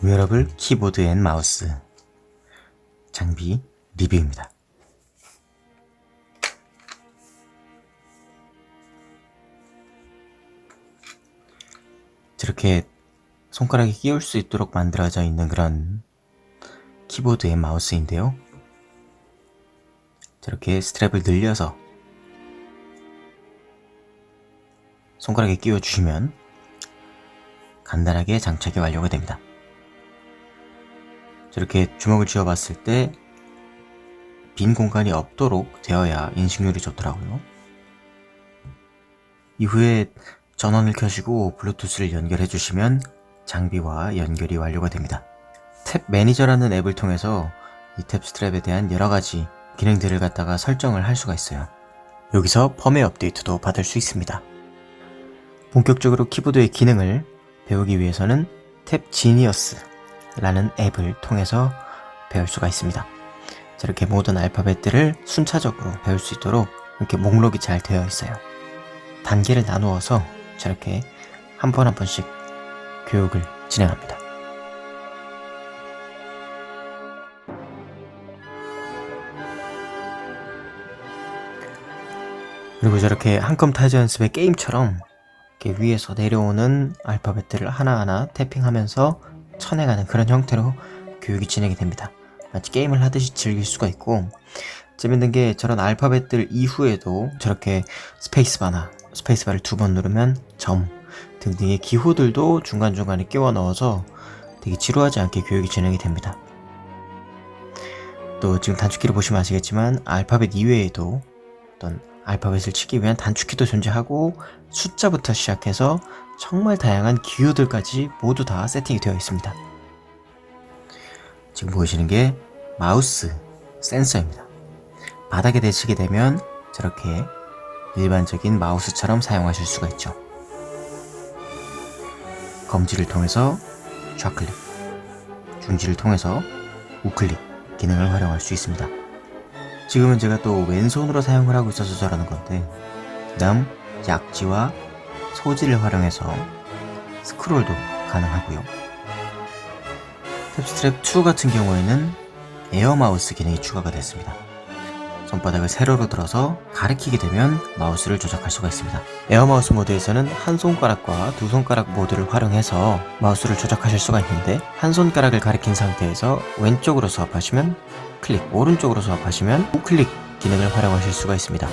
웨어러블 키보드 앤 마우스 장비 리뷰입니다. 저렇게 손가락에 끼울 수 있도록 만들어져 있는 그런 키보드 앤 마우스인데요. 저렇게 스트랩을 늘려서 손가락에 끼워 주시면 간단하게 장착이 완료가 됩니다. 저렇게 주먹을 쥐어 봤을 때 빈 공간이 없도록 되어야 인식률이 좋더라고요. 이후에 전원을 켜시고 블루투스를 연결해 주시면 장비와 연결이 완료가 됩니다. 탭 매니저라는 앱을 통해서 이 탭 스트랩에 대한 여러가지 기능들을 갖다가 설정을 할 수가 있어요. 여기서 펌웨어 업데이트도 받을 수 있습니다. 본격적으로 키보드의 기능을 배우기 위해서는 탭 지니어스라는 앱을 통해서 배울 수가 있습니다. 저렇게 모든 알파벳들을 순차적으로 배울 수 있도록 이렇게 목록이 잘 되어 있어요. 단계를 나누어서 저렇게 한 번 한 번씩 교육을 진행합니다. 그리고 저렇게 한컴 타자 연습의 게임처럼 이렇게 위에서 내려오는 알파벳들을 하나하나 태핑하면서 쳐내가는 그런 형태로 교육이 진행이 됩니다. 마치 게임을 하듯이 즐길 수가 있고, 재밌는 게 저런 알파벳들 이후에도 저렇게 스페이스바를 2번 누르면 점 등등의 기호들도 중간중간에 끼워 넣어서 되게 지루하지 않게 교육이 진행이 됩니다. 또 지금 단축키를 보시면 아시겠지만 알파벳 이외에도 어떤 알파벳을 치기 위한 단축키도 존재하고 숫자부터 시작해서 정말 다양한 기호들까지 모두 다 세팅이 되어 있습니다. 지금 보이시는 게 마우스 센서입니다. 바닥에 대치게 되면 저렇게 일반적인 마우스처럼 사용하실 수가 있죠. 검지를 통해서 좌클릭, 중지를 통해서 우클릭 기능을 활용할 수 있습니다. 지금은 제가 또 왼손으로 사용을 하고 있어서 저러는 건데, 그 다음 약지와 소지를 활용해서 스크롤도 가능하고요. 탭스트랩 2 같은 경우에는 에어 마우스 기능이 추가가 됐습니다. 손바닥을 세로로 들어서 가리키게 되면 마우스를 조작할 수가 있습니다. 에어 마우스 모드에서는 한 손가락과 두 손가락 모드를 활용해서 마우스를 조작하실 수가 있는데, 한 손가락을 가리킨 상태에서 왼쪽으로 스왑하시면 클릭, 오른쪽으로 스왑하시면 우클릭 기능을 활용하실 수가 있습니다.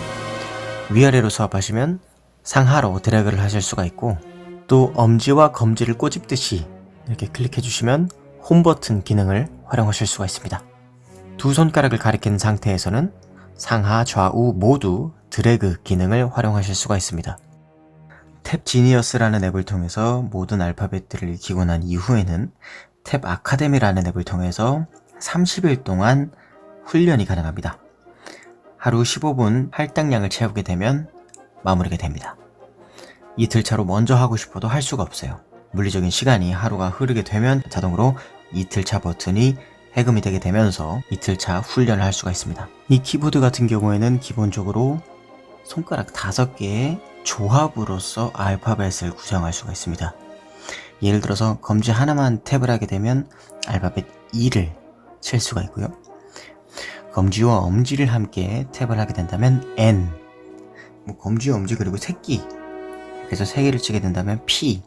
위아래로 스왑하시면 상하로 드래그를 하실 수가 있고, 또 엄지와 검지를 꼬집듯이 이렇게 클릭해 주시면 홈 버튼 기능을 활용하실 수가 있습니다. 두 손가락을 가리킨 상태에서는 상하, 좌우 모두 드래그 기능을 활용하실 수가 있습니다. 탭 지니어스라는 앱을 통해서 모든 알파벳들을 익히고 난 이후에는 탭 아카데미라는 앱을 통해서 30일 동안 훈련이 가능합니다. 하루 15분 할당량을 채우게 되면 마무리가 됩니다. 이틀차로 먼저 하고 싶어도 할 수가 없어요. 물리적인 시간이 하루가 흐르게 되면 자동으로 이틀차 버튼이 해금이 되게 되면서 이틀차 훈련을 할 수가 있습니다. 이 키보드 같은 경우에는 기본적으로 손가락 5개의 조합으로서 알파벳을 구성할 수가 있습니다. 예를 들어서 검지 하나만 탭을 하게 되면 알파벳 E를 칠 수가 있고요. 검지와 엄지를 함께 탭을 하게 된다면 N, 검지와 엄지 그리고 새끼, 그래서 3개를 치게 된다면 P,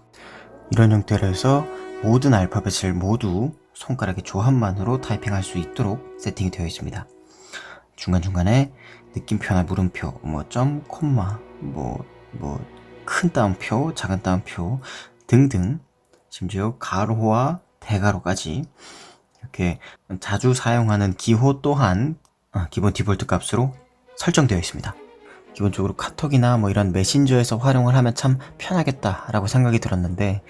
이런 형태로 해서 모든 알파벳을 모두 손가락의 조합만으로 타이핑할 수 있도록 세팅이 되어 있습니다. 중간중간에 느낌표나 물음표, 점, 콤마, 큰 따옴표, 작은 따옴표 등등, 심지어 가로와 대가로까지 이렇게 자주 사용하는 기호 또한 기본 디폴트 값으로 설정되어 있습니다. 기본적으로 카톡이나 이런 메신저에서 활용을 하면 참 편하겠다라고 생각이 들었는데,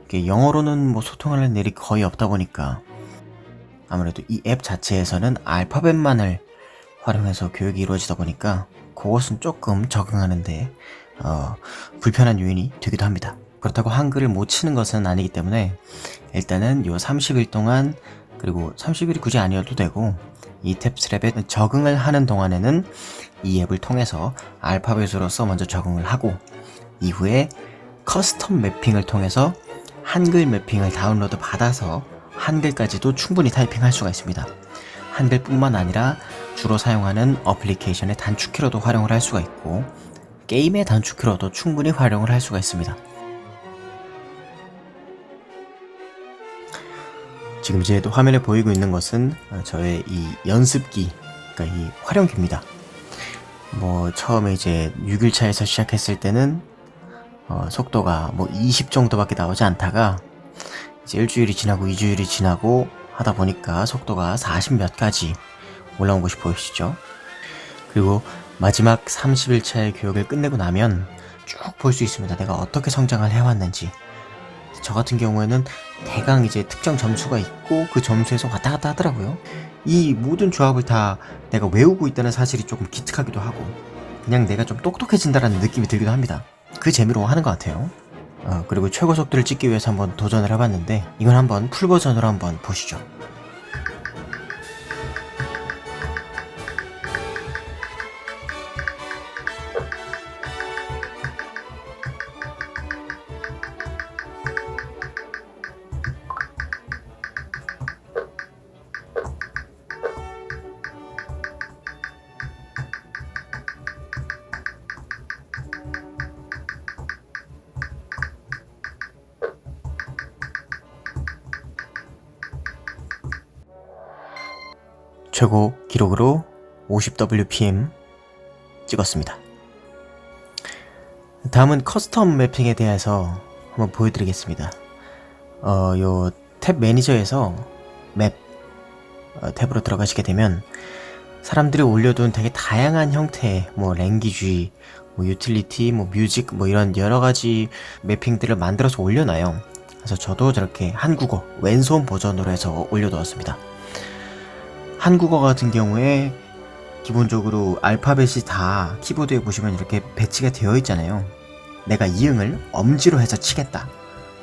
이게 영어로는 소통하는 일이 거의 없다 보니까 아무래도 이 앱 자체에서는 알파벳만을 활용해서 교육이 이루어지다 보니까 그것은 조금 적응하는데 불편한 요인이 되기도 합니다. 그렇다고 한글을 못 치는 것은 아니기 때문에 일단은 요 30일 동안, 그리고 30일이 굳이 아니어도 되고, 이 탭스랩에 적응을 하는 동안에는 이 앱을 통해서 알파벳으로서 먼저 적응을 하고, 이후에 커스텀 매핑을 통해서 한글 매핑을 다운로드 받아서 한글까지도 충분히 타이핑할 수가 있습니다. 한글뿐만 아니라 주로 사용하는 어플리케이션의 단축키로도 활용을 할 수가 있고 게임의 단축키로도 충분히 활용을 할 수가 있습니다. 지금 이제 또 화면에 보이고 있는 것은 저의 이 연습기, 그러니까 이 활용기입니다. 처음에 이제 6일차에서 시작했을 때는 속도가 20 정도밖에 나오지 않다가 이제 일주일이 지나고 2주일이 지나고 하다 보니까 속도가 40 몇까지 올라온 것이 보이시죠? 그리고 마지막 30일차의 교육을 끝내고 나면 쭉 볼 수 있습니다. 내가 어떻게 성장을 해왔는지. 저 같은 경우에는 대강 이제 특정 점수가 있고 그 점수에서 왔다 갔다 하더라고요. 이 모든 조합을 다 내가 외우고 있다는 사실이 조금 기특하기도 하고 그냥 내가 좀 똑똑해진다라는 느낌이 들기도 합니다. 그 재미로 하는 것 같아요. 그리고 최고 속도를 찍기 위해서 한번 도전을 해봤는데 이건 한번 풀 버전으로 한번 보시죠. 최고 기록으로 50WPM 찍었습니다. 다음은 커스텀 매핑에 대해서 한번 보여드리겠습니다. 요 탭 매니저에서 맵 탭으로 들어가시게 되면 사람들이 올려둔 되게 다양한 형태의 랭귀지, 유틸리티, 뮤직 이런 여러가지 매핑들을 만들어서 올려놔요. 그래서 저도 저렇게 한국어 왼손 버전으로 해서 올려두었습니다. 한국어 같은 경우에 기본적으로 알파벳이 다 키보드에 보시면 이렇게 배치가 되어 있잖아요. 내가 이응을 엄지로 해서 치겠다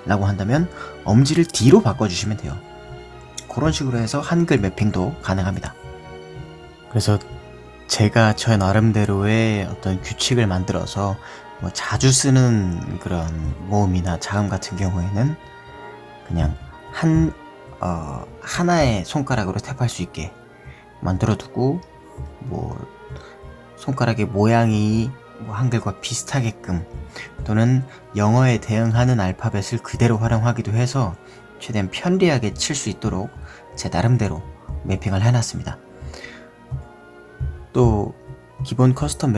라고 한다면 엄지를 D로 바꿔주시면 돼요. 그런 식으로 해서 한글 매핑도 가능합니다. 그래서 제가 저 나름대로의 어떤 규칙을 만들어서 자주 쓰는 그런 모음이나 자음 같은 경우에는 그냥 하나의 손가락으로 탭할 수 있게 만들어두고 손가락의 모양이 한글과 비슷하게끔 또는 영어에 대응하는 알파벳을 그대로 활용하기도 해서 최대한 편리하게 칠 수 있도록 제 나름대로 매핑을 해놨습니다. 또 기본 커스텀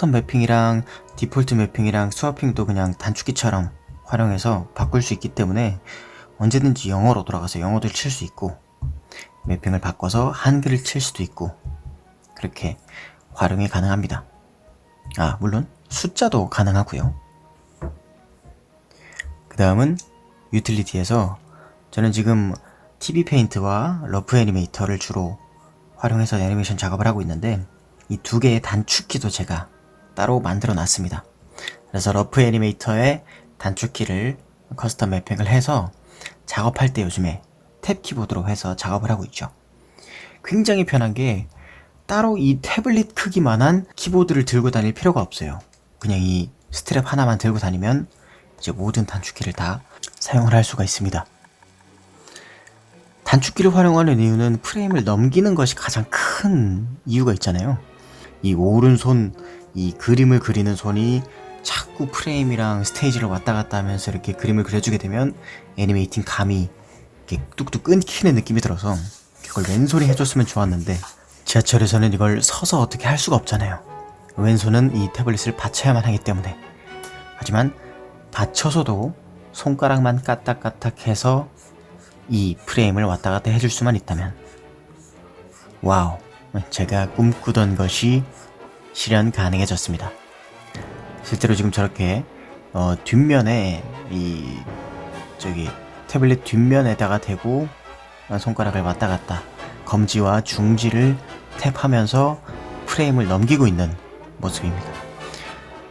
매핑이랑 디폴트 매핑이랑 스와핑도 그냥 단축키처럼 활용해서 바꿀 수 있기 때문에 언제든지 영어로 돌아가서 영어도 칠 수 있고 매핑을 바꿔서 한글을 칠 수도 있고 그렇게 활용이 가능합니다. 물론 숫자도 가능하고요. 그 다음은 유틸리티에서 저는 지금 TV 페인트와 러프 애니메이터를 주로 활용해서 애니메이션 작업을 하고 있는데 이 두 개의 단축키도 제가 따로 만들어 놨습니다. 그래서 러프 애니메이터에 단축키를 커스텀 매핑을 해서 작업할 때 요즘에 탭 키보드로 해서 작업을 하고 있죠. 굉장히 편한 게 따로 이 태블릿 크기만한 키보드를 들고 다닐 필요가 없어요. 그냥 이 스트랩 하나만 들고 다니면 이제 모든 단축키를 다 사용을 할 수가 있습니다. 단축키를 활용하는 이유는 프레임을 넘기는 것이 가장 큰 이유가 있잖아요. 이 오른손, 이 그림을 그리는 손이 자꾸 프레임이랑 스테이지를 왔다 갔다 하면서 이렇게 그림을 그려주게 되면 애니메이팅 감이 이렇게 뚝뚝 끊기는 느낌이 들어서 그걸 왼손이 해줬으면 좋았는데 지하철에서는 이걸 서서 어떻게 할 수가 없잖아요. 왼손은 이 태블릿을 받쳐야만 하기 때문에. 하지만 받쳐서도 손가락만 까딱까딱 이 프레임을 왔다 갔다 해줄 수만 있다면 와우, 제가 꿈꾸던 것이 실현 가능해졌습니다. 실제로 지금 저렇게 뒷면에 태블릿 뒷면에다가 대고 손가락을 왔다 갔다 검지와 중지를 탭하면서 프레임을 넘기고 있는 모습입니다.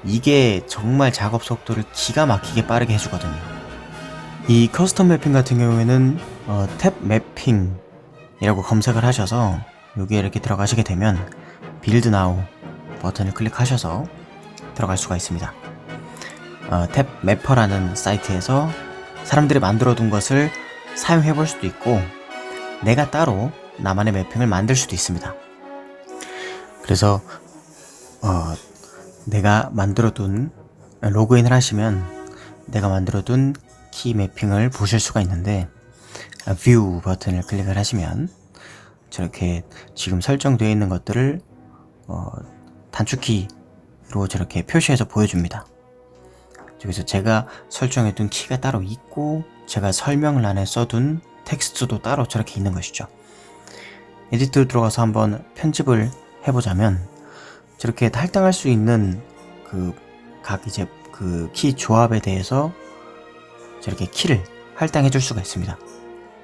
이게 정말 작업 속도를 기가 막히게 빠르게 해주거든요. 이 커스텀 매핑 같은 경우에는 탭 매핑이라고 검색을 하셔서 여기에 이렇게 들어가시게 되면 빌드 나우 버튼을 클릭하셔서 들어갈 수가 있습니다. 탭 매퍼라는 사이트에서 사람들이 만들어둔 것을 사용해 볼 수도 있고 내가 따로 나만의 매핑을 만들 수도 있습니다. 그래서 내가 만들어둔 로그인을 하시면 내가 만들어둔 키 매핑을 보실 수가 있는데 뷰 버튼을 클릭을 하시면 저렇게 지금 설정되어 있는 것들을 단축키로 저렇게 표시해서 보여줍니다. 여기서 제가 설정해둔 키가 따로 있고 제가 설명란에 써둔 텍스트도 따로 저렇게 있는 것이죠. 에디터 들어가서 한번 편집을 해보자면 저렇게 할당할 수 있는 각 이제 키 조합에 대해서 저렇게 키를 할당해 줄 수가 있습니다.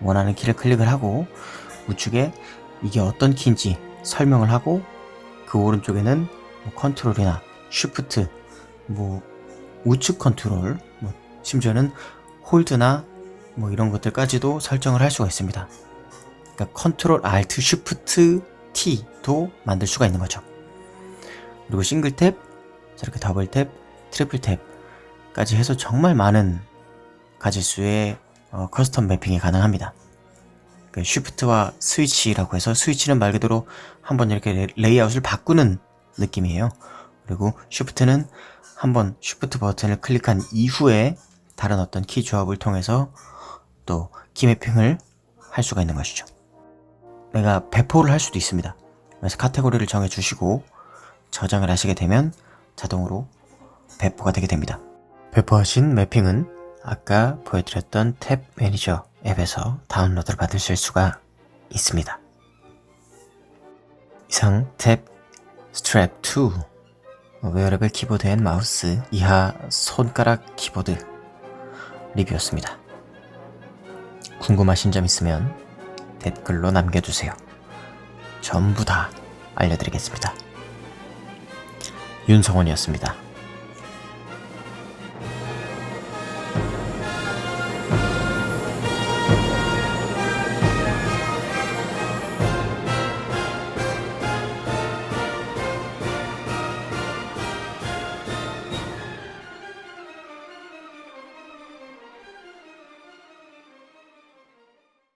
원하는 키를 클릭을 하고 우측에 이게 어떤 키인지 설명을 하고 그 오른쪽에는 컨트롤이나 쉬프트, 우측 컨트롤, 심지어는 홀드나 이런 것들까지도 설정을 할 수가 있습니다. 그러니까 컨트롤 알트 쉬프트 T도 만들 수가 있는 거죠. 그리고 싱글 탭, 저렇게 더블 탭, 트리플 탭까지 해서 정말 많은 가지수의 커스텀 매핑이 가능합니다. 그 쉬프트와 스위치라고 해서 스위치는 말 그대로 한번 이렇게 레이아웃을 바꾸는 느낌이에요. 그리고 쉬프트는 한번 쉬프트 버튼을 클릭한 이후에 다른 어떤 키 조합을 통해서 또 키 매핑을 할 수가 있는 것이죠. 내가 배포를 할 수도 있습니다. 그래서 카테고리를 정해 주시고 저장을 하시게 되면 자동으로 배포가 되게 됩니다. 배포하신 매핑은 아까 보여드렸던 탭 매니저 앱에서 다운로드를 받으실 수가 있습니다. 이상 탭 스트랩 2 웨어러블 키보드 앤 마우스 이하 손가락 키보드 리뷰였습니다. 궁금하신 점 있으면 댓글로 남겨주세요. 전부 다 알려드리겠습니다. 윤성원이었습니다.